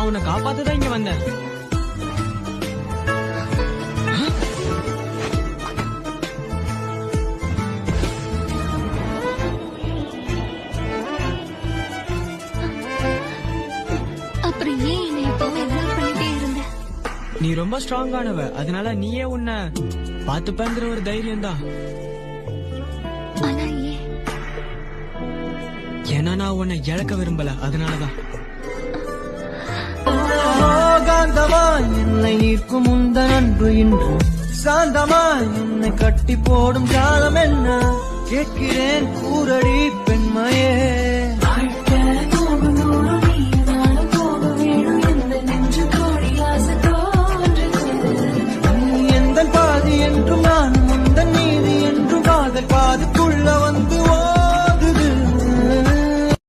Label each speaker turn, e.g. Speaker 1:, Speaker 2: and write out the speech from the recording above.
Speaker 1: நான் உன்னை காப்பாத்ததான் இங்க வந்தேன்.
Speaker 2: அப்புறம் ஏன் என்னை எப்பவும் இக்னோர் பண்ணிட்டே இருந்த?
Speaker 1: நீ ரொம்ப ஸ்ட்ராங்கானவ, அதனால நீயே உன்னை பாத்துப்பேங்கிற ஒரு தைரியம் தான்.
Speaker 2: ஆனா ஏன்?
Speaker 1: ஏன்னா நான் உன்னை இழக்க விரும்பல, அதனாலதான்.
Speaker 3: காந்தமா என்னை ஈர்க்கும் உந்தன் அன்பு இன்று சாந்தமா என்னை கட்டி போடும் காலம் என்ன கேட்கிறேன் கூரடி பெண்மையே.